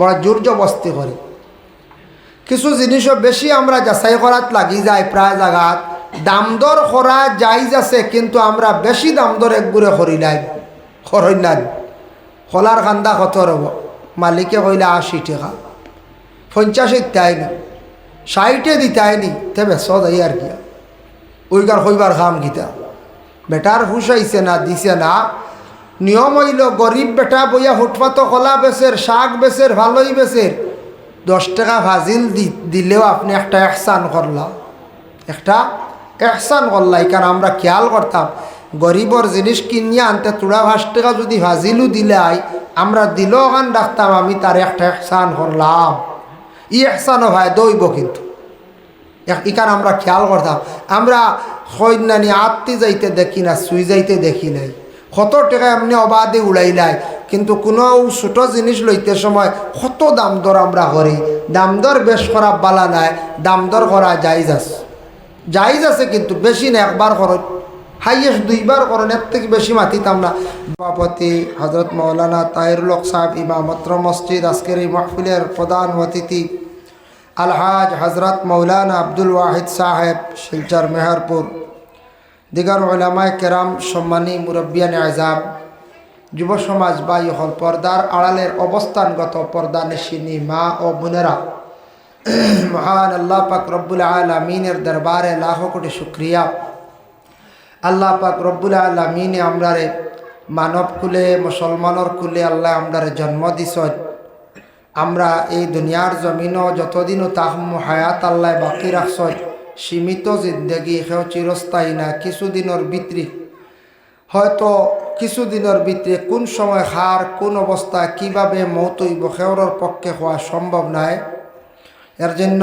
বড় জোর জবস্তি করি। কিছু জিনিসও বেশি আমরা যাচাই করাত লাগি যায়, প্রায় জায়গাত দাম দর করা যাইজ আছে, কিন্তু আমরা বেশি দাম দর একগুড়ে করিলাই করইনার। খোলার খান্দা কত রব, মালিকে কইলে 80 টাকা, 50 দিতাইনি, 60 দিতাইনি, তে বেশ যাই আর কি ওইকার কইবার খাম গীতা। বেটার হুশ আইছে না, দিছে না। নিয়ম হইল গরিব বেটা বইয়া ফুটপাত কলা বেচের, শাক বেচের, ভালোই বেচের, 10 টাকা ফাজিল দিলেও আপনি একটা এহসান করলা, একটা এহসান করলা। কারণ আমরা খেয়াল করতাম গরিবর জিনিস কিনিয়া আনতে তোড়া 5 টাকা যদি ফাজিলও দিলে আমরা দিলেও ওখান ডাকতাম আমি তার একটা এহসান করলাম। ই এহসানও ভাই দইব, কিন্তু ইকান আমরা খেয়াল করতাম। আমরা সৈন্যানি আত্মি যাইতে দেখি না, সুই যাইতে দেখি নাই, কত টাকা এমনি অবাধে উড়াইলাই, কিন্তু কোনো ছোট জিনিস লইতে সময় কত দাম দর আমরা করি। দাম দর বেশ করা বালা নাই, দাম দর করা জায়েজ আছে, জায়েজ আছে, কিন্তু বেশি না, একবার করো, হাইয়েস্ট 2 বার করেন, এর থেকে বেশি মাতিতাম না। সভাপতি হজরত মৌলানা তাহিরুল হক সাহেব, ইমামত্র মসজিদ, আজকের এই মাহফিলের প্রধান অতিথি আলহাজ হজরত মৌলানা আব্দুল ওয়াহিদ সাহেব, শিলচর মেহেরপুর, দিগার উলামায়ে কেরাম, সম্মানী মুরব্বিয়ান আযম, যুব সমাজ ভাই হল, পর্দার আড়ালের অবস্থানগত পর্দা নিশিনী মা ও বোনেরা, মহান আল্লাহ পাক রব্বুল আলামিনের দরবারে লাখো কোটি শুকরিয়া। আল্লাহ পাক রব্বুল আলামিনে আমরারে মানব কুলে, মুসলমানের কুলে আল্লাহ আমরারে জন্ম দিছেন। আমরা এই দুনিয়ার জমিনও যতদিনও তাহম হায়াত আল্লাহ বাকি রাখছেন। সীমিত জিন্দগি, সেও চিরস্থায়ী না, কিছুদিনের ভিতরে হয়তো কিছুদিনের ভিতরে কোন সময় হার, কোন অবস্থায় কিভাবে মৌত হইব সেওর পক্ষে হওয়া সম্ভব নয়। এর জন্য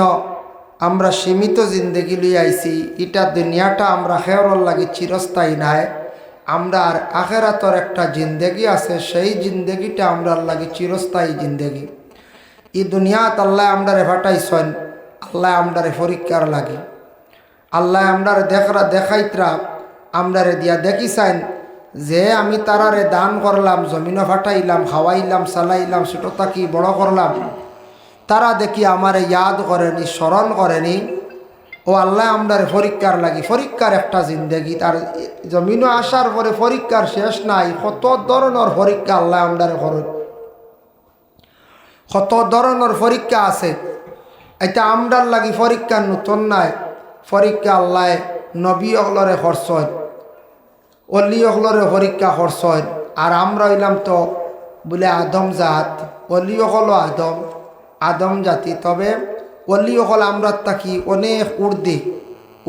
আমরা সীমিত জিন্দগি লই আইছি। এটা দুনিয়াটা আমরা সেওর লাগে চিরস্থায়ী নাই। আমরা আর আখেরাতর একটা জিন্দগি আছে, সেই জিন্দগিটা আমরা লাগে চিরস্থায়ী জিন্দগি। এই দুনিয়াত আল্লাহ আমরারে ফাটাইছেন, আল্লাহ আমরারে পরীক্ষার লাগে, আল্লাহ আমরারে দেখাইতরা আমরারে দিয়া দেখিছেন যে আমি তারারে দান করলাম, জমিনও ফাটাইলাম, খাওয়াইলাম, চালাইলাম, ছোট থাকি বড় করলাম, তারা দেখি আমারে ইয়াদ করেনি, স্মরণ করেনি। ও আল্লাহ আমরারে পরীক্ষার লাগি, পরীক্ষার একটা জিন্দগি। তার জমিনও আসার পরে পরীক্ষার শেষ নাই, কত ধরনের পরীক্ষা আল্লাহ আমরারে করেন, কত ধরনের পরীক্ষা আছে। এটা আমরার লাগি পরীক্ষা নতুন নাই, পরীক্ষা আল্লাহ নবী অগলরে করছেন, অলি অগলরে পরীক্ষা করছেন। আর আমরা হইলাম তো বলে আদম জাত, অলি হলো আদম জাতি। তবে অলি হল আমরা থাকি অনেক ঊর্ধ্বে,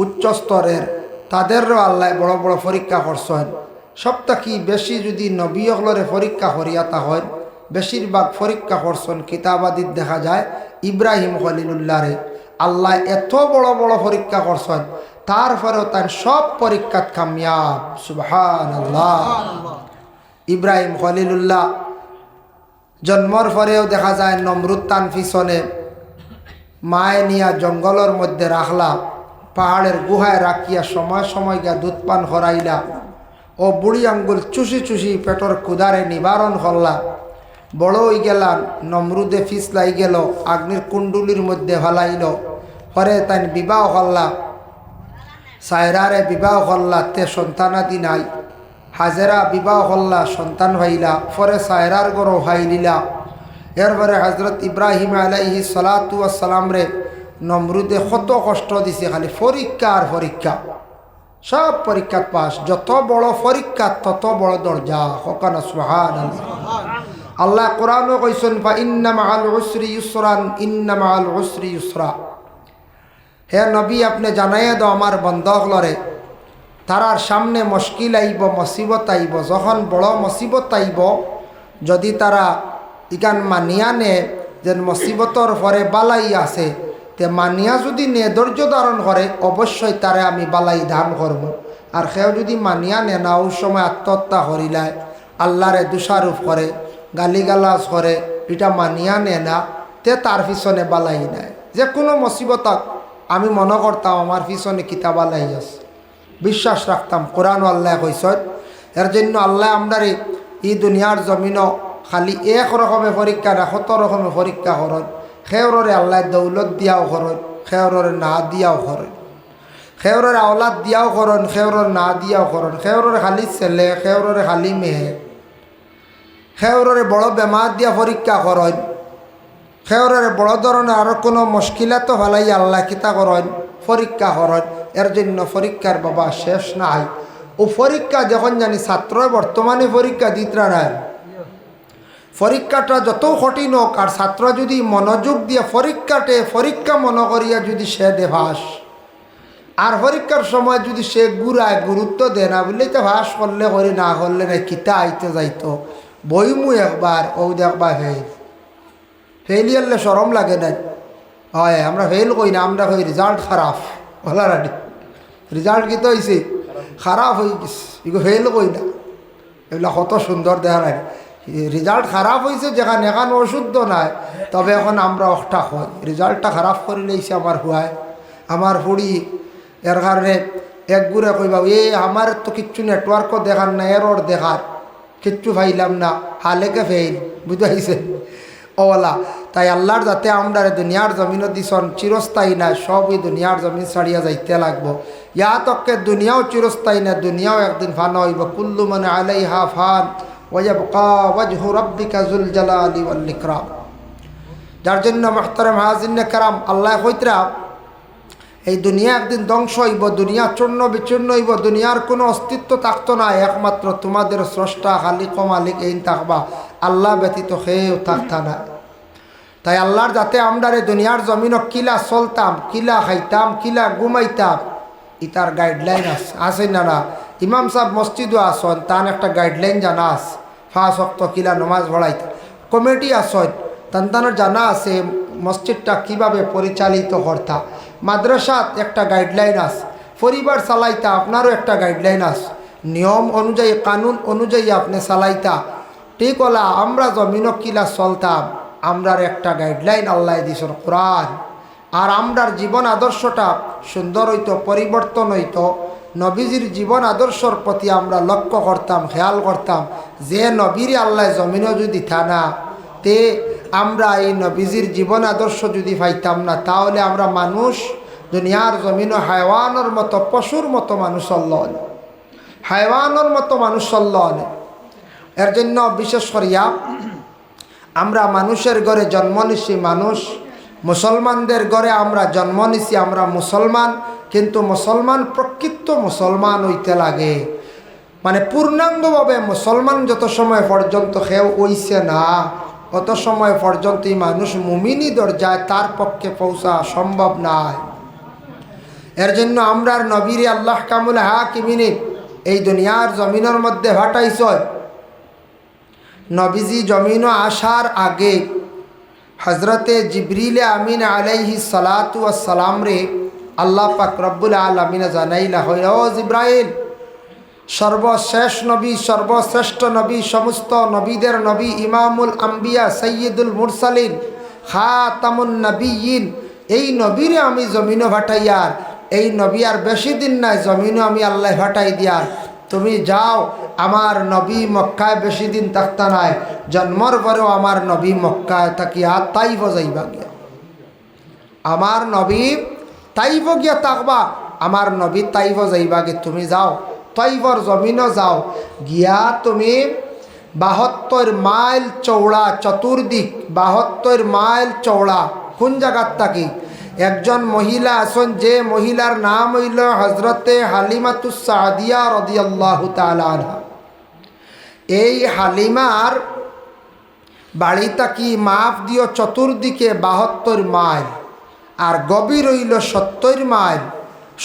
উচ্চ স্তরের, তাদেরও আল্লাহ বড় বড় পরীক্ষা করছেন। সব থাকি বেশি যদি নবী অগলরে পরীক্ষা করিয়াতা হয়, বেশিরভাগ পরীক্ষা করছেন কিতাবাদিত দেখা যায় ইব্রাহিম খলিলুল্লাহরে আল্লাহ এত বড় বড় পরীক্ষা করছেন, তারপরেও তার সব পরীক্ষাত কামিয়াব। সুবহানাল্লাহ। ইব্রাহিম খলিলুল্লাহ জন্মর পরেও দেখা যায় নমরুদ তান পিছনে মায়ে নিয়া জঙ্গলের মধ্যে রাখলা, পাহাড়ের গুহায় রাখিয়া সময় সময় গিয়া দুধ পান হরাইলা, ও বুড়ি আঙ্গুল চুষি চুষি পেটর ক্ষুধারে নিবারণ করলা। বড় হয়ে গেলাম, নমরুদে ফিসলাই গেল, আগ্নির কুণ্ডুলির মধ্যে ভালাইল, পরে তাই বিবাহ করলা, সায়রারে বিবাহ করলা, তে সন্তানাদি নাই। হাজেরা বিবাহ করলা, সন্তান ভাইলা, পরে সায়রার গরো ভাইলিলা। এরপরে হজরত ইব্রাহিম আলাইহিস সালাতু ওয়াস সালাম রে নমরুদে কত কষ্ট দিছে, খালি পরীক্ষা আর পরীক্ষা, সব পরীক্ষাত পাস। যত বড় পরীক্ষা তত বড় দরজা। হকানা সুবহানাল্লাহ। আল্লাহ কোরআনও কইছেন ফা ইন্না মাআল উসরি ইউসরান, ইন্না মাআল উসরি ইউসরা। হে নবী, আপনি জানাইয়া দাও আমার বন্ধকলরে, তারার সামনে মুশকিল আইব, মুসিবত আইব। যখন বড় মুসিবত আইব, যদি তারা ইকান মানিয়া নে যে মুসিবতর পরে বালাই আছে, তে মানিয়া যদি নে ধৈর্য ধারণ করে, অবশ্যই তারে আমি বালাই দান করব। আর সেও যদি মানিয়া নে না, ওই সময় আত্মহত্যা করিলায়, আল্লাহরে দোষারোপ করে, গালিগালাজ করে, এটা মানিয়া নে না, তে তার পিছনে বালাই নাই। যে কোনো মুসিবত আমি মনে করতাম আমার পিছনে কিতা বালাই আছে, বিশ্বাস রাখতাম। কোরআন আল্লাহ কইছেন। এর জন্য আল্লাহ আমরারে এই দুনিয়ার জমিন খালি এক রকমের পরীক্ষা না, কত রকমের পরীক্ষা করেন। খেওরে আল্লাহ দৌলত দিয়াও করেন, খেওরে না দিয়াও করেন, খেওরের আওলাদ দিয়াও করেন, খেওরের না দিয়াও করেন, খেওরের খালি ছেলে, খেওরের খালি মেয়ে, খেওরের বড় বেমার দিয়া পরীক্ষা করেন, খেওরের বড় ধরনের আরও কোনো মুশকিলাত ভালাই আল্লাহ কিতা করেন, পরীক্ষা করেন। এর জন্য পরীক্ষার বাবা শেষ নাই। ও পরীক্ষা যখন জানি ছাত্র বর্তমানে পরীক্ষা দিতরা নাই, পরীক্ষাটা যত কঠিন হোক আর ছাত্র যদি মনোযোগ দিয়ে পরীক্ষা মনে করিয়া যদি সে দেভাস, আর পরীক্ষার সময় যদি সে গুরুত্ব দেয় না, বললে তো ভাস করলে করি, না করলে না, কিতা আইতে যাইতো বইমু একবার ও দেখবার ফেইলি হলে সরম লাগে না। হয় আমরা ফেল কই না, আমরা কই রেজাল্ট খারাপ, বলা রাডি রেজাল্ট কী তো হয়েছে, খারাপ হয়ে গেছে, এগুলো ফেল কই না, এগুলো কত সুন্দর দেখা নাই। রেজাল্ট খারাপ হয়েছে যেখানে, এখন অশুদ্ধ নাই, তবে এখন আমরা অষ্টা হয় রেজাল্টটা খারাপ করে লইছে আমার হুয়ায়, আমার হুড়ি। এর কারণে এক গুড়ে কইবা আমার তো কিচ্ছু নেটওয়ার্কও দেখার না, এরর দেখার কিচ্ছু পাইলাম না, হালেকে ফেল, বুঝতে পারছে ওলা। তাই আল্লাহর যাতে আমরা দুনিয়ার জমিনও দিছন চিরস্থায়ী না, সবই দুনিয়ার জমিন ছাড়িয়া যাইতে লাগবো। ইয়া তককে দুনিয়াও চিরস্থায়ী না, দুনিয়াও একদিন ফান হইব। কুল্লু মান আলাইহা ফান ওয়ায়াবকা ওয়াজহু রাব্বিকা যুল জালালি ওয়াল ইকরাম। যার জন্য মুহতারাম হাজিরিনে কেরাম, আল্লাহ কইতরা এই দুনিয়া একদিন ধ্বংস হইব, দুনিয়া চূর্ণ বিচূর্ণ হইব, দুনিয়ার কোনো অস্তিত্ব থাকতো না, একমাত্র তোমাদের স্রষ্টা খালিক ও মালিক এই থাকবা, আল্লাহ ব্যতীত কেউ থাকতা না। তাই আল্লাহর যাতে আমরা দুনিয়ার জমিনও কিলা চলতাম, কিলা খাইতাম, কিলা ঘুমাইতাম, ইতার গাইডলাইন আছে না না। ইমাম সাহেব মসজিদও আসন, তান একটা গাইডলাইন জানা আছে, 5 ওয়াক্ত কিলা নমাজ পড়াইতে। কমিটি আসন, তান্তানোর জানা আছে মসজিদটা কিভাবে পরিচালিত করতা। মাদ্রাসাত একটা গাইডলাইন আছে, পরিবার চালাইতা আপনারও একটা গাইডলাইন আছে, নিয়ম অনুযায়ী কানুন অনুযায়ী আপনি চালাইতা। ঠিক হলা আমরা জমিনও কিলা চলতাম, আমরার একটা গাইডলাইন আল্লাহ দিছেন কোরআন। আর আমরার জীবন আদর্শটা সুন্দর হইতো, পরিবর্তন হইতো। নবীজির জীবন আদর্শর প্রতি আমরা লক্ষ্য করতাম, খেয়াল করতাম, যে নবীর আল্লাহ জমিনও যদি থানা তে আমরা এই নবীজির জীবন আদর্শ যদি পাইতাম না, তাহলে আমরা মানুষ দুনিয়ার জমিনও হায়ওয়ানোর মতো, পশুর মতো মানুষ চলল, হায়ওয়ানোর মতো মানুষ চলল। এর জন্য বিশেষ করিয়া আমরা মানুষের ঘরে জন্ম নিছি, মানুষ মুসলমানদের ঘরে আমরা জন্ম নিছি, আমরা মুসলমান। কিন্তু মুসলমান প্রকৃত মুসলমান হইতে লাগে, মানে পূর্ণাঙ্গভাবে মুসলমান যত সময় পর্যন্ত কেউ হইছে না, অত সময় পর্যন্ত এই মানুষ মুমিনি দরজায় তার পক্ষে পৌঁছা সম্ভব নয়। এর জন্য আমরার নবীরে আল্লাহ কামুল হাকিমিনে এই দুনিয়ার জমিনের মধ্যে ভাটাইছ। নবীজি জমিনও আসার আগে হজরতে জিবরিলে আমিন আলাইহিস সালাতু ওয়াস সালাম রে আল্লাহ পাক রব্বুল আলামিন জানাইলা হয়, ও জিব্রাইল, সর্বশেষ নবী, সর্বশ্রেষ্ঠ নবী, সমস্ত নবীদের নবী, ইমামুল আম্বিয়া, সৈয়দুল মুরসালিন, খাতামুন নবিয়িন, এই নবীরে আমি জমিনও ভাটাইয়ার, এই নবী আর বেশি দিন নাই, জমিনও আমি আল্লাহ ভাটাই দিয়ার। তুমি যাও, আমার নবী মক্কায় বেশি দিন থাকতা নাই, জন্মর পরেও আমার নবী মক্কায় থাকিয়া তাইফ যাইবা গিয়া, আমার নবী তাইফ গিয়া থাকবা, আমার নবী তাইফ যাইবা গে। তুমি যাও তাইফর জমিনও যাও, গিয়া তুমি 72 মাইল চৌড়া চতুর্দিক, 72 মাইল চৌড়া কোন জায়গার থাকি একজন মহিলা আছেন, যে মহিলার নাম হইল হজরতে হালিমাতুস সাদিয়া রাদিয়াল্লাহু তাআলা আনহা। এই হালিমার বাড়ি থাকি মাপ দিও চতুর্দিকে 72 মাইল, আর গভীর হইল 70 মাইল,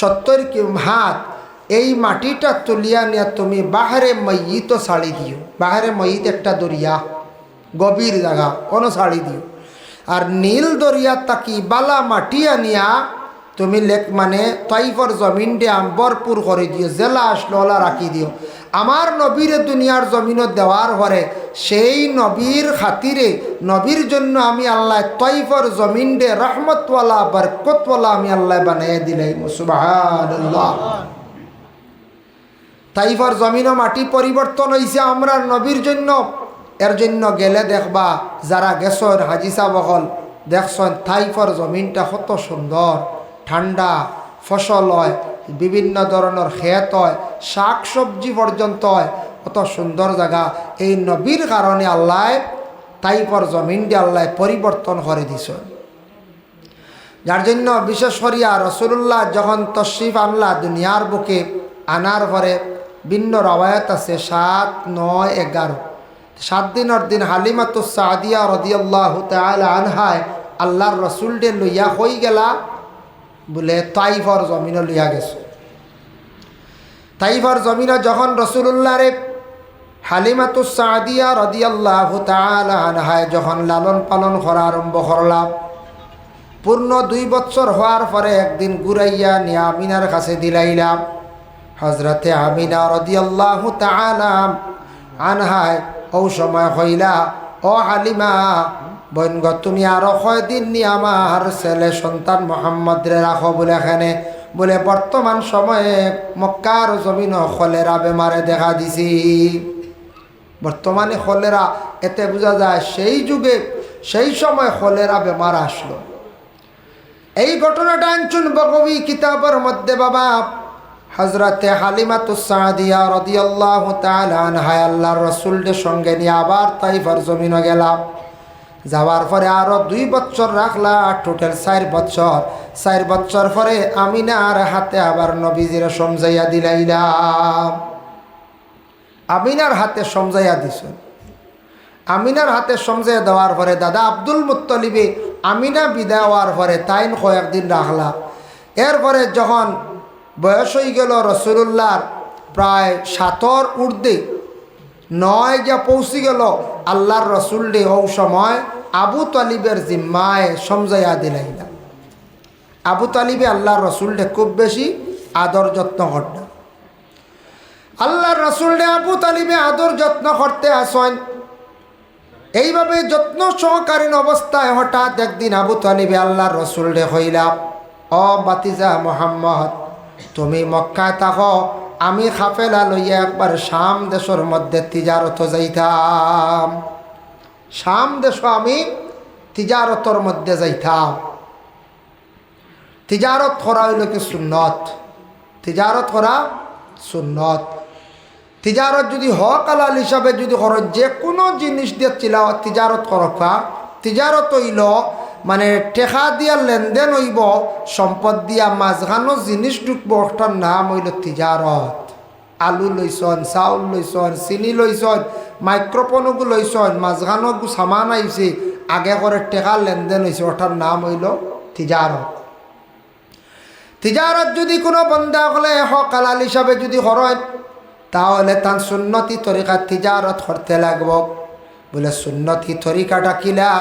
70 হাত। এই মাটিটা তুলিয়া নিয়ে তুমি বাহারে ময়িত ছাড়ি দিও, বাহারে ময়িত একটা দরিয়া, গভীর জায়গা, কোনো ছাড়ি দিও। আর নীল দরিয়া তাকি বালা মাটি আনিয়া তুমি মানে তাইফর জমিন দিয়ে ভরপুর করে দিও, জেলা আসলো ওলা রাখি দিও। আমার নবীরে দুনিয়ার জমিনও দেওয়ার পরে সেই নবীর খাতিরে, নবীর জন্য আমি আল্লাহ তাইফর জমিন দে রহমতওয়ালা বরকতওয়ালা আমি আল্লাহ বানাইয়া দিলাই। সুবহানাল্লাহ। তাইফর জমিনও মাটি পরিবর্তন হয়েছে আমরা নবীর জন্য, এর জন্য গেলে দেখবা যারা গেছেন হাজি সাহেব হল দেখছেন তাইফর জমিনটা কত সুন্দর, ঠান্ডা, ফসল হয়, বিভিন্ন ধরনের ক্ষেত হয়, শাক সবজি পর্যন্ত হয়, কত সুন্দর জায়গা। এই নবীর কারণে আল্লাহ তাইফর জমিন দিয়ে আল্লাহ পরিবর্তন করে দিছেন। যার জন্য বিশেষ করিয়া রসুল্লাহ যখন তশরিফ আনলা দুনিয়ার বুকে আনার পরে ভিন্ন রওয়ায়াত আছে 7, 9, 11 7 দিনের দিন হালিমাতুস সাদিয়া রাদিয়াল্লাহু তাআলা আনহায় আল্লাহর রসুল ডে লইয়া হই গেলা বলে তাইফর জমিনে লইয়া গেছে। তাইফর জমিনে যখন রসুল্লাহ রে হালিমাতুস সাদিয়া রাদিয়াল্লাহু তাআলা আনহায় যখন লালন পালন করা আরম্ভ করলাম, পূর্ণ 2 বছর হওয়ার পরে একদিন ঘুরাইয়া নিয়ে আমিনার কাছে দিলাইলাম। হজরতে আমিনা রাদিয়াল্লাহু তাআলা আনহায় ও সময় হইলা, ও হালিমা বইনগ তুমি আরো কয়দিন নিয়ে আমার ছেলে সন্তান মোহাম্মদরে রাখো বলে এখানে বলে বর্তমান সময়ে মক্কার জমিন কলেরা বেমারে দেখা দিছি। বর্তমানে কলেরা, এতে বোঝা যায় সেই যুগে সেই সময় কলেরা বেমার আসলো। এই ঘটনাটা আনছুন বগবী কিতাবের মধ্যে বাবা হযরতে হালিমাতুস সাদিয়া রাদিয়াল্লাহু তাআলা আনহা আল্লাহর রাসূলের সঙ্গে নিয়ে আবার তাইফের জমিনে গেলাম। যাওয়ার পরে আরো 2 বছর রাখলা, টোটাল 4 বছর। 4 বছর পরে আমিনার হাতে আবার নবীজিরে সমঝাইয়া দিলাইলাম। আমিনার হাতে সমঝাইয়া দিছেন। আমিনার হাতে সমঝাইয়া দেওয়ার পরে দাদা আব্দুল মুত্তালিবে আমিনা বিদায় হওয়ার পরে তাইন কয়েকদিন রাখলা। এরপরে যখন বয়স হয়ে গেল রসুল্লাহর প্রায় 7 ঊর্ধ্বে, 9 যা পৌঁছে গেল, আল্লাহর রসুল ডে ও সময় আবু তালিবের জিম্মায় সমঝাইয়া দিলাইলাম। আবু তালিবে আল্লাহর রসুল ডে খুব বেশি আদর যত্ন করত। আল্লাহর রসুল ডে আবু তালিবে আদর যত্ন করতে আসেন। এইভাবে যত্ন সহকারীন অবস্থায় হঠাৎ একদিন আবু তালিবে আল্লাহর রসুল ডে হইলাম, ও বাতিজা মোহাম্মদ তুমি মক্কায় থাকো, আমি কাফেলা লইয়া একবার শাম দেশের মধ্যে তিজারত যাইতাম। শাম দেশ আমি তিজারতর মধ্যে যাইতাম। তিজারত করা হইল কি সুন্নত, তিজারত করা সুন্নত। তিজারত যদি হক হালাল হিসাবে যদি করো, যে কোনো জিনিস দিয়ে তিজারত করকা, তিজারত হইল মানে টেকা দিয়া লেনদেন হইব, সম্পদ দিয়া মাঝখানো জিনিস ঢুকবো, ওটার নাম হইল তিজারত। আলু লইছন, চাউল লইছন, চিনি লইছন, মাইক্রোফোনগু লইছন, মাঝখানো সামান আইছে, আগে করে টেকা লেনদেন হয়েছে, ওটার নাম হইল তিজারত। তিজারত যদি কোনো বন্দা হলে হক হালাল হিসাবে যদি করেন, তাহলে তার সুন্নতি তরিকা তিজারত করতে লাগব। বলে সুন্নতি তরিকাটা কিলা?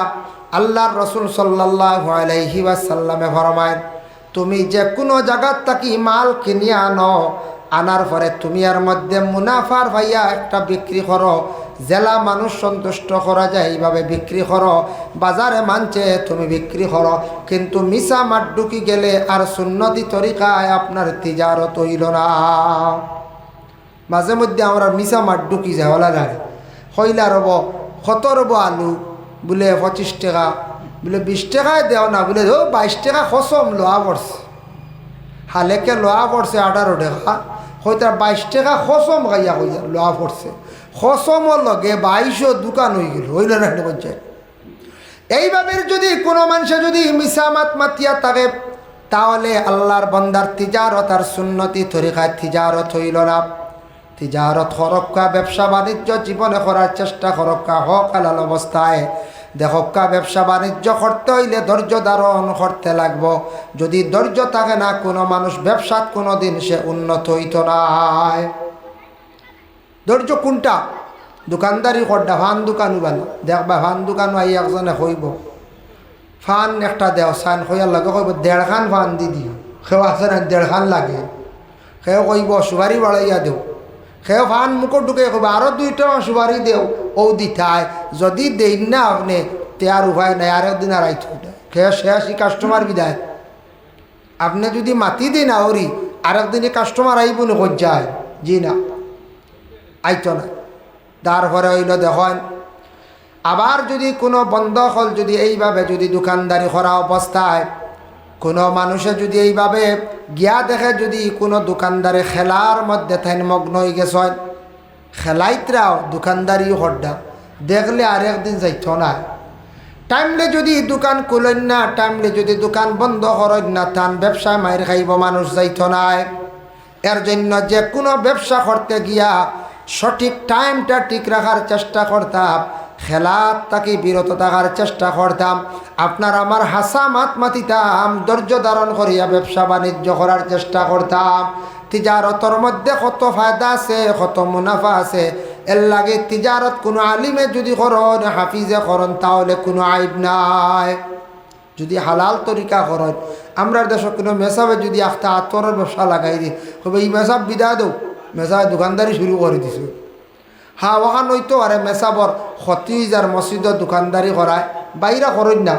আল্লাহর রসুল সাল্লাল্লাহু আলাইহি ওয়াসাল্লামে ফরমায়, তুমি যে কোনো জায়গার থাকি মাল কিনিয়া আনো, আনার পরে তুমি এর মধ্যে মুনাফার ভাইয়া একটা বিক্রি করো, জেলা মানুষ সন্তুষ্ট করা যায় এইভাবে বিক্রি করো, বাজারে মানছে তুমি বিক্রি করো, কিন্তু মিশা মাঠ ঢুকি গেলে আর সুন্নতি তরিকায় আপনার তিজারত হইল না। মাঝে মধ্যে আমরা মিশা মাঠ ঢুকি যায়, ওলা লাগে কইলা রব কত রব আলু, বলে 25 টাকা, বলে 20 টাকায় দেও না, বলে 22 টাকা খসম লোয়া পড়ছে, হালেকে লোয়া পড়ছে 18 টাকা, হয়তো 22 টাকা খসম খাইয়া কইয়া লোয়া পড়ছে, খসমর লগে 2200 দোকান হয়ে গেল, হইল না বলছে। এইভাবে যদি কোনো মানুষে যদি মিসামাত মাতিয়া থাকে, তাহলে আল্লাহর বন্দার তিজারত আর সুন্নতি তরিকায় তিজারত হইল না। তিজারত করক্কা, ব্যবসা বাণিজ্য জীবনে করার চেষ্টা করক্কা, হক হালাল অবস্থায় দেখক্কা। ব্যবসা বাণিজ্য করতে হইলে ধৈর্য ধারণ করতে লাগবো। যদি ধৈর্য থাকে না, কোনো মানুষ ব্যবসাত কোনো দিন সে উন্নত হইত নাই। ধৈর্য কোনটা? দোকানদারি করডা, ফান দোকানও ভালো দেখবা, ফান দোকানও আই একজনে কইব ফান একটা দেও সান কইয়ার লাগে, কইব 1.5 খান ফান দি দিও, সেও আছে না 1.5 খান লাগে, সেও কইব সুপারি বাড়াইয়া দেও, সেও ফান মুখত ঢুকে কইব আরও 2টা সুপারি দেও, ও দিঠায় যদি দেই না আপনি তে আর উপায় নাই, আর একদিন আর আইত খেয়ে শেষই কাস্টমার বিদায়। আপনি যদি মাতি দিন আওরি আর একদিনে কাস্টমার আইব না যায়, জি না আইতো না। তারপরে হইল দেখেন আবার যদি কোনো বন্ধ হল যদি এইভাবে যদি দোকানদারি করা অবস্থায় কোনো মানুষে যদি এইভাবে গিয়া দেখে যদি কোনো দোকানদারে খেলার মধ্যে থাইন মগ্ন হয়ে গেছে, খেলাইতরাও দোকানদারি হড্ডা দেখলে আরেকদিন যাইত না। টাইমলে যদি দোকান খুলেন না, টাইমলে যদি দোকান বন্ধ করেন না, তান ব্যবসায় মাইর খাইব, মানুষ যাইত নাই। এর জন্য যে কোনো ব্যবসা করতে গিয়া সঠিক টাইমটা ঠিক রাখার চেষ্টা করতাম, খেলার তাকে বিরত থাকার চেষ্টা করতাম। আপনার আমার হাসা মাত মাতিতাম, ধৈর্য ধারণ করিয়া ব্যবসা বাণিজ্য করার চেষ্টা করতাম। তিজারতর মধ্যে কত ফায়দা আছে, কত মুনাফা আছে। এর লাগে তিজারত কোনো আলিমে যদি করন, হাফিজে করন, তাহলে কোনো আইব নাই। যদি হালাল তরিকা করেন, আমরা দেশে কোনো মেসাবে যদি একটা আতরের ব্যবসা লাগাই দিই, হবে এই মেসাব বিদায় দেও, মেসাবে দোকানদারি শুরু করে দিছো। হ্যাঁ, ওখান হইতো আরে মেসাবর ক্ষতি যার মসজিদত দোকানদারি করায়, বাইরা করেন না।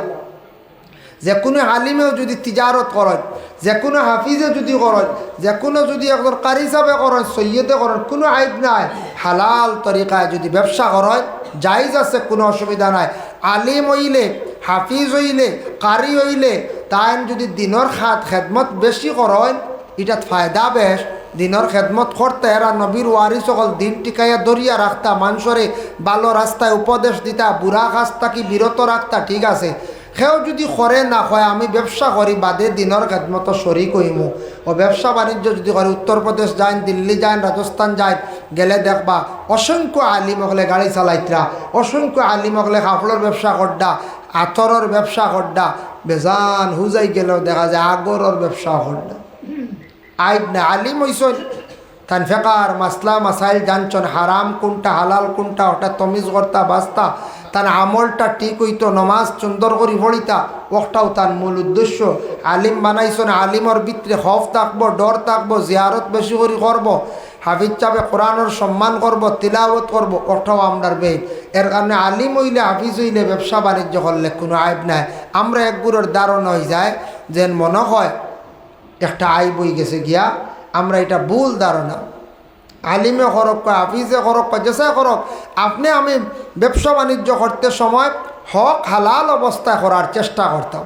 যে কোনো আলিমেও যদি তিজারত করেন, যে কোনো হাফিজে যদি করেন, যে কোনো যদি একজন কারি হিসাবে করেন, সৈয়দে করেন, কোনো আইব নাই। হালাল তরিকায় যদি ব্যবসা করেন জায়েজ আছে, কোনো অসুবিধা নাই। আলিম হইলে, হাফিজ হইলে, কারি হইলে তাই যদি দিনের খেদমত বেশি করেন, এটা ফায়দা বেশ। দিনের খেদমত করতে এরা নবীর ওয়ারি সকল দিন টিকাইয়া দরিয়া রাখতা, মানুষরে ভালো রাস্তায় উপদেশ দিতা, বুড়া কাজ থাকি বিরত রাখতা, ঠিক আছে। সেও যদি করে না হয় আমি ব্যবসা করি বাদে দিনের খেদমত শরিক হইমু, ও ব্যবসা বাণিজ্য যদি করে উত্তরপ্রদেশ যায়, দিল্লি যায়, রাজস্থান যায়, গেলে দেখবা অসংখ্য আলিম হলে গাড়ি চালাইতরা, অসংখ্য আলিম হলে কাপড়ের ব্যবসা করডা, আতরের ব্যবসা করডা, বেজান হুজাই গেলেও দেখা যায় আগরের ব্যবসা করডা। আইব না, আলিম হইসন, তান ফেকার মাসলা মাসাইল জানছন, হারাম কোনটা হালাল কোনটা ওটা তমিজ করতা বাস্তা, তার আমলটা ঠিক হইতো, নমাজ সুন্দর করে পড়িতা, ওটাও তার মূল উদ্দেশ্য। আলিম বানাইছন, আলিমর ভিতরে খফ থাকবো, ডর থাকবো, জিয়ারত বেশি করে করবো, হাফিজ চাপে কোরআনের সম্মান করব, তিলাওয়াত করব, ওটাও আমরার বেদ। এর কারণে আলিম হইলে, হাফিজ হইলে, ব্যবসা বাণিজ্য করলে কোনো আইব নাই। আমরা একগুলোর ধারণা হয়ে যায় যেন মনে হয় একটা আইব হয়ে গেছে গিয়া, আমরা এটা ভুল ধারণা। আলিমে করক, হাফিজে করক, যেসা করক, আপনি আমি ব্যবসা বাণিজ্য করতে সময় হক হালাল অবস্থায় করার চেষ্টা করতাম,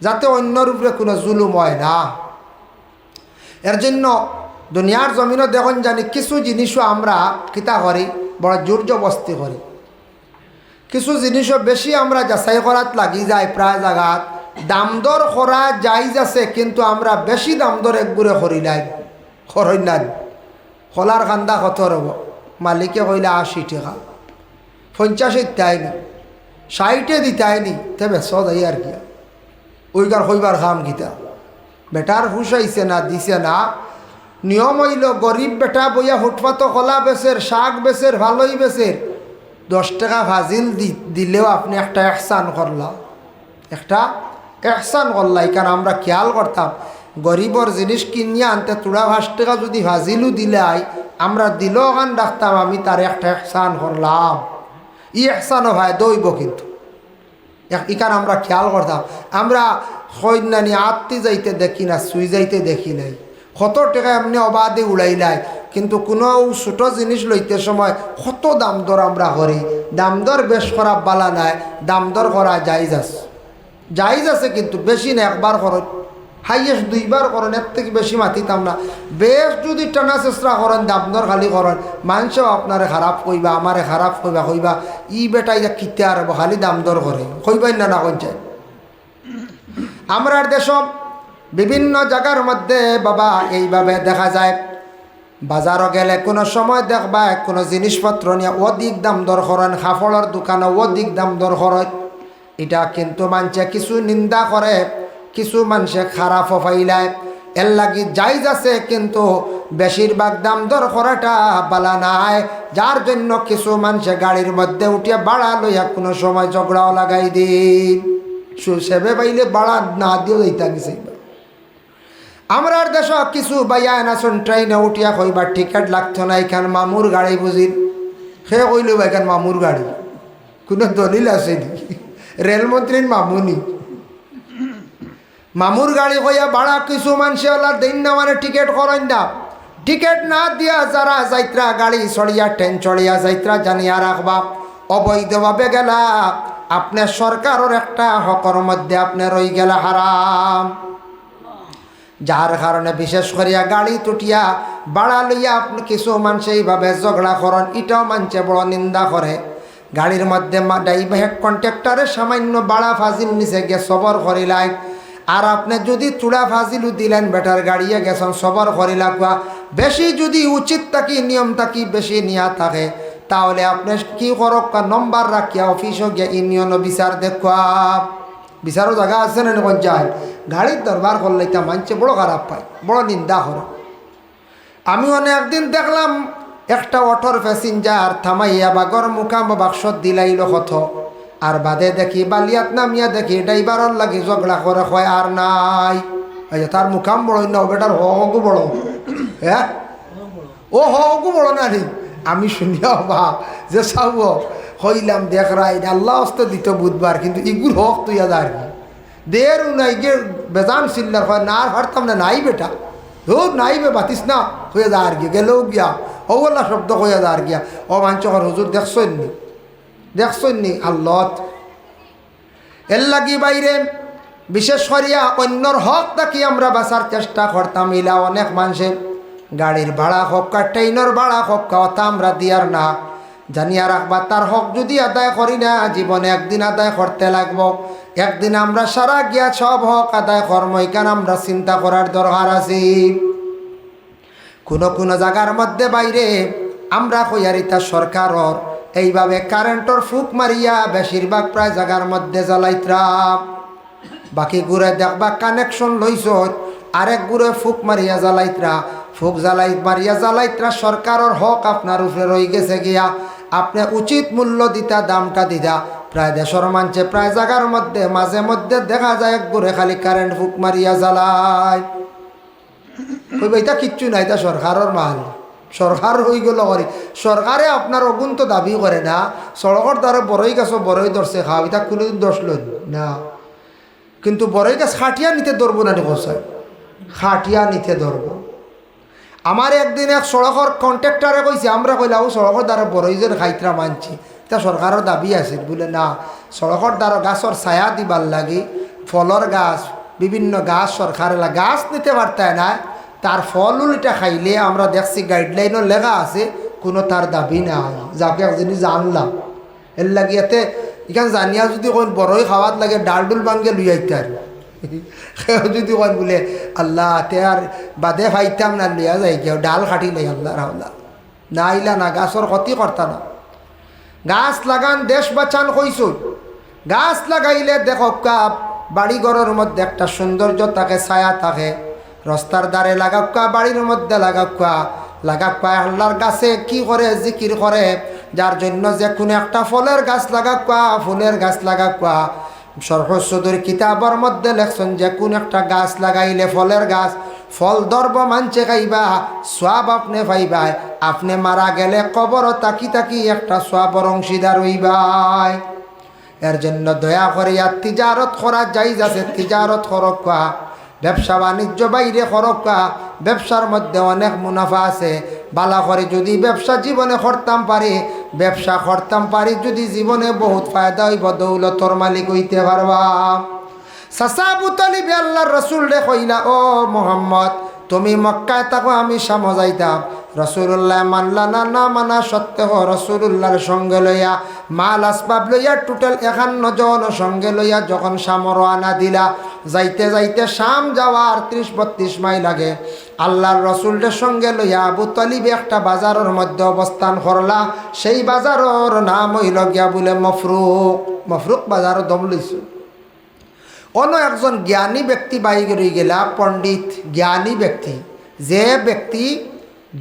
যাতে অন্যর উপরে কোনো জুলুম হয় না। এর জন্য দুনিয়ার জমিনও দেখুন জানি কিছু জিনিসও আমরা কিতা করি, বড় জোর জবস্তি করি। কিছু জিনিসও বেশি আমরা যাচাই করাত লাগি যায়, প্রায় জায়গাত দাম দর করা জায়েজ আছে, কিন্তু আমরা বেশি দাম দর একগুড়ে করি নাই, করই না। খোলার কান্দা কত রব, মালিকে কইলে 80 টাকা, 50 দিতাইনি, 60 দিতাইনি, তবে সদাই আর কি ওইকার কইবার খাম গীতা। বেটার হুশ আইছে না, দিছে না। নিয়ম হইল গরিব বেটা বইয়া ফুটপাত কলা বেচের, শাক বেচের, ভালোই বেচের, 10 টাকা ফাজিল দিলেও আপনি একটা এহসান করলা, একটা এহসান করলা। কারণ আমরা খেয়াল করতাম গরিবর জিনিস কিনিয়া আনতে তোড়া 5 টাকা যদি ফাজিলও দিলে আমরা দিলেও গান রাখতাম, আমি তার একটা এহসান করলাম। ই এহসানও ভাই দইব, কিন্তু ইকার আমরা খেয়াল করতাম। আমরা সৈন্যানি আত্মি যাইতে দেখি না, সুই যাইতে দেখি নাই, কত টাকা এমনি অবাধে উড়াইলাই, কিন্তু কোনো ছোট জিনিস লইতে সময় কত দাম দর আমরা করি। দাম দর বেশ করা বালা নাই, দাম দর করা জায়েজ আছে, জায়েজ আছে, কিন্তু বেশি না। একবার করেন, হাইয়েস্ট 2 বার করেন, এর থেকে বেশি মাতিতাম না। বেশ যদি টানা চেষ্টা করেন, দাম দর খালি করেন, মানুষও আপনারে খারাপ কইবা, আমারে খারাপ কইবা ই বেটা ইয়া কিতে আর খালি দাম দর করে, কইবাই না কোন চাই। আমরার দেশ বিভিন্ন জায়গার মধ্যে বাবা এইভাবে দেখা যায়, বাজারও গেলে কোনো সময় দেখবা কোনো জিনিসপত্র নিয়ে অধিক দাম দর করেন, কাপড়ের দোকানে অধিক দাম দর করেন। এটা কিন্তু মানুষে কিছু নিন্দা করে, কিছু মানুষে খারাপ ফাইলায়, এর লাগি জায়েজ আছে, কিন্তু বেশিরভাগ দাম দর করাটা বালা নাই। যার জন্য কিছু মানুষে গাড়ির মধ্যে উঠিয়া বাড়া লইয়া কোনো সময় ঝগড়াও লাগাই দিন, সেবে পাইলে বাড়া না দিয়েও দিতা গেছে। আমরার দেশ কিছু বাইয়া নাচন ট্রেনে উঠিয়া কইবার টিকিট লাগতো না, এখান মামুর গাড়ি বুঝিন, সে কইল এখান মামুর গাড়ি, কোনো দলিল আছে নাকি? রেলমন্ত্রীর মামুনি মামুর গাড়ি কইয়া বাড়া কিছু মানুষে ওলা দিন না, মানে টিকিট করেন না। টিকিট না দিয়া যারা যাইত্রা গাড়ি চড়িয়া ট্রেন চড়িয়া যাইত্রা জানিয়া রাখবা, অবৈধভাবে গেলা আপনার সরকারের একটা হকর মধ্যে আপনি রই গেলা হারাম। যার কারণে বিশেষ করিয়া গাড়ি টুটিয়া বাড়া লইয়া আপনি কিছু মানুষ এইভাবে ঝগড়া করেন, এটাও মানুষে বড় নিন্দা করে। গাড়ির মধ্যে ড্রাইভার কন্ট্রাক্টরের সামান্য বাড়া ফাজিল নিচে গিয়ে সবর করিলাই, আর আপনি যদি চূড়া ফাজিলও দিলেন বেটার গাড়িয়ে গেছেন সবর করিলা কুয়া। বেশি যদি উচিত থাকি নিয়ম থাকি বেশি নিয়া থাকে তাহলে আপনি কি করক নম্বর রাখিয়া অফিসও গিয়ে ইউনিয়ন বিচার দেখুয়া। বিচারও জায়গা আছে না কোন যায় গাড়ির দরবার করলে তা মানছে বড় খারাপ পায়, বড় নিন্দা করে। আমি একদিন দেখলাম একটা অটোর প্যাসেঞ্জার থামাইয়া বাগর মুখাম বাক্স দিলাইল কত, আর বাদে দেখি বালিয়াত নামিয়া দেখি ড্রাইভারের লাগি ঝগড়া করে হয় আর নাই। তার মুখাম বড় না বেটার হগু বড়, হ্যাঁ ও হগু বড় না রে। আমি শুনিয়া ভাব যে চাব হইলাম দেখ রাই আল্লাহ অস্ত দিত বুধবার, কিন্তু ইগুর হক তুই আর কি দের নাই গে বেজান চিল্লার হয় না আর হারতাম না নাই বেটা ও নাই বে বাতিস না হয়ে যা আর কি গেলেও গিয়া ওগুলা শব্দ হয়ে যা আর গিয়া ও মাঞ্চকর হুজুর দেখছইনি আল্লাহ এর লাগি বাইরে বিশেষ করিয়া অন্যর হক তাকি আমরা বাঁচার চেষ্টা করতাম। ইলা অনেক মানুষে গাড়ির ভাড়া হোক ট্রেনের ভাড়া হোক কথা আমরা দিয়ার না জানিয়া রাখবা তার হক যদি আদায় করি না জীবনে একদিন আদায় করতে লাগবো। একদিন আমরা সারা গিয়া সব হক আদায় কর্ম এখানে আমরা চিন্তা করার দরকার আছে। কোনো জায়গার মধ্যে বাইরে আমরা কইয়ারিতা সরকারর এইভাবে কারেন্টর ফুক মারিয়া বেশিরভাগ প্রায় জায়গার মধ্যে জ্বালাইতরাম, বাকি ঘুরে দেখবা কানেকশন লইছ আরেক ঘুরে ফুক মারিয়া জ্বালাইতরা, ফুক মারিয়া জ্বালাইতরা সরকারের হক আপনার উপরে রয়ে গেছে গিয়া। আপনি উচিত মূল্য দিতা দামটা দিতা। প্রায় দেশের মানছে প্রায় জায়গার মধ্যে মাঝে মধ্যে দেখা যায় এক ঘুরে খালি কারেন্ট ফুক মারিয়া জ্বালায়। কইবা এটা কিচ্ছু নাই, তা সরকারের মাল, সরকার হয়ে গেল করি। সরকারে আপনার অগুণ তো দাবি করে না, সড়কের দ্বারা বড়ই গাছ বড়ই ধরছে খাও এটা কোনোদিন দোষ লই না, কিন্তু বড়ই গাছ খাটিয়া নিতে ধরবো না বসায় খাটিয়া নিতে ধরবো। আমার একদিন এক সড়কের কন্ট্রাক্টরে কইছে আমরা কইলাম সড়কের দ্বারা বড়ই যে খাইতরা মানছি, তা সরকারের দাবি আছে বলে না সড়কের দ্বারা গাছের ছায়া দিবার লাগি ফলর গাছ বিভিন্ন গাছ সরকারে গাছ নিতে পারতায় না, তার ফল উল্টা খাইলে আমরা দেখছি গাইডলাইনও লেখা আছে কোনো তার দাবি নাই। যাকে একজনই জানলাম এর লাগে এতে এখানে জানিয়া যদি কোন বড়ই খাওয়াত লাগে ডাল ডুল ভাঙ্গে লুই আইতে আর সেও যদি কোন বলে আল্লাহ তে আর বাদে ফাইতাম না লইয়া যাই কেউ ডাল খাটি লাই আল্লাহ রাহুল্লাহ না আইলা না গাছর ক্ষতি করতা না। গাছ লাগান দেশ বাঁচান কইছো, গাছ লাগাইলে দেখো বাড়ি ঘরের মধ্যে একটা সৌন্দর্য থাকে ছায়া থাকে, রাস্তার ধারে লাগাক্কা বাড়ির মধ্যে লাগাক্কা আল্লাহর গাছে কি করে জিকির করে, যার জন্য যে কোনো একটা ফলের গাছ লাগাক্কা ফুলের গাছ লাগাক্কা। সরস্বতীর কিতাবের মধ্যে লেখছেন যে কোন একটা গাছ লাগাইলে ফলের গাছ ফল ধরব মানছে খাইবা সওয়াব আপনি পাইবাই, আপনি মারা গেলে কবর তাকি তাকি একটা সওয়াবের অংশীদার হইবাই। এর জন্য দয়া করে আর তিজারত করা যাইজ আছে, তিজারত করক্কা ব্যবসা বাণিজ্য বাইরে করক্কা, ব্যবসার মধ্যে অনেক মুনাফা আছে। বালা করে যদি ব্যবসা জীবনে করতাম পারি যদি জীবনে বহুত ফায়দা হইব, দৌলতর মালিক হইতে পারবা। চাচা আবু তালিব আল্লাহর রাসূল রে কইলা ও মুহাম্মদ তুমি মক্কায় থাকো আমি শাম যাইতাম, রাসূলুল্লাহ মানলা না মানা সত্ত্বেও রাসূলুল্লাহর সঙ্গে লইয়া মাল আসবাব লইয়া টোটাল 51 জন সঙ্গে লইয়া যখন শাম রওনা দিলা, যাইতে যাইতে শাম যাওয়ার 30-32 মাইল লাগে আল্লাহর রাসূলের সঙ্গে লইয়া আবু তালিব একটা বাজারের মধ্যে অবস্থান করলা। সেই বাজারের নাম হইল গিয়া বলে মফরুক বাজার দম লইছে। অন্য একজন জ্ঞানী ব্যক্তি বাইরে রয়ে গেলা, পণ্ডিত জ্ঞানী ব্যক্তি, যে ব্যক্তি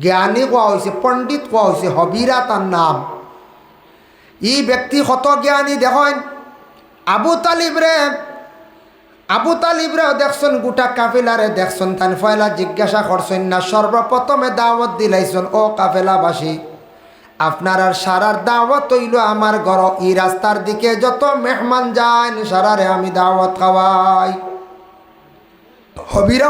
জ্ঞানী কোয়া হয়েছে পণ্ডিত কোয়া হয়েছে হবিরা তার নাম। এই ব্যক্তি কত জ্ঞানী দেখেন। আবু তালিবরে দেখছেন গোটা কাফেলারে দেখছেন, তান ফয়লা জিজ্ঞাসা করছেন না সর্বপ্রথমে দাওয়াত দিলাইছেন ও কাফেলাবাসী আপনার আর সারার দাওয়াত হইল আমার ঘর, এই রাস্তার দিকে যত মেহমান যান সারারে আমি দাওয়াত খাওয়াই। হবিরা